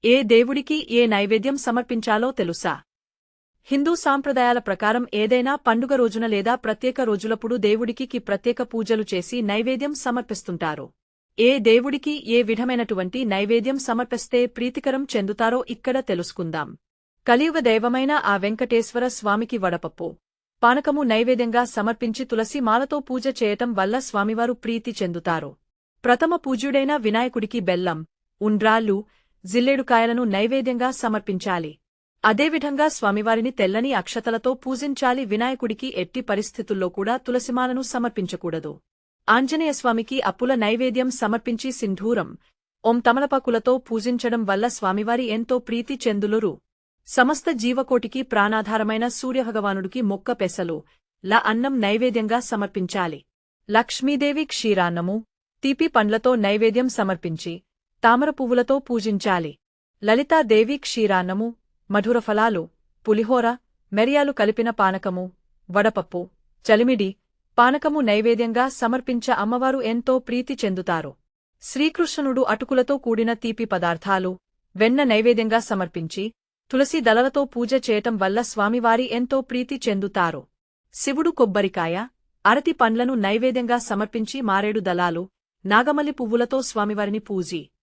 ఏ దేవుడికి ఏ నైవేద్యం సమర్పించాలో తెలుసా? హిందూ సాంప్రదాయాల ప్రకారం ఏదైనా పండుగ రోజున లేదా ప్రత్యేక రోజులప్పుడు దేవుడికి ప్రత్యేక పూజలు చేసి నైవేద్యం సమర్పిస్తుంటారు. ఏ దేవుడికి ఏ విధమైనటువంటి నైవేద్యం సమర్పిస్తే ప్రీతికరం చెందుతారో ఇక్కడ తెలుసుకుందాం. కలియుగ దైవమైన ఆ వెంకటేశ్వర స్వామికి వడపప్పు, పానకము నైవేద్యంగా సమర్పించి తులసి మాలతో పూజ చేయటం వల్ల స్వామివారు ప్రీతి చెందుతారు. ప్రథమ పూజ్యుడైన వినాయకుడికి బెల్లం, ఉండ్రాళ్ళు, జిల్లేడుకాయలను నైవేద్యంగా సమర్పించాలి. అదేవిధంగా స్వామివారిని తెల్లని అక్షతలతో పూజించాలి. వినాయకుడికి ఎట్టి పరిస్థితుల్లో కూడా తులసిమాలను సమర్పించకూడదు. ఆంజనేయస్వామికి అప్పుల నైవేద్యం సమర్పించి సింధూరం, ఓం తమలపాకులతో పూజించడం వల్ల స్వామివారి ఎంతో ప్రీతి చెందులురు. సమస్త జీవకోటికి ప్రాణాధారమైన సూర్యభగవానుడికి మొక్క పెసలు, అన్నం నైవేద్యంగా సమర్పించాలి. లక్ష్మీదేవి క్షీరాన్నము, తీపి పండ్లతో నైవేద్యం సమర్పించి తామర పువ్వులతో పూజించాలి. లలితాదేవి క్షీరాన్నము, మధురఫలాలు, పులిహోర, మిరియాలు కలిపిన పానకము, వడపప్పు, చలిమిడి, పానకము నైవేద్యంగా సమర్పించ అమ్మవారు ఎంతో ప్రీతి చెందుతారు. శ్రీకృష్ణుడు అటుకులతో కూడిన తీపి పదార్థాలు, వెన్న నైవేద్యంగా సమర్పించి తులసి దళలతో పూజ చేయటం వల్ల స్వామివారి ఎంతో ప్రీతి చెందుతారు. శివుడు కొబ్బరికాయ, అరటి పండ్లను నైవేద్యంగా సమర్పించి మారేడు దళాలు, నాగమల్లి పువ్వులతో స్వామివారిని పూజి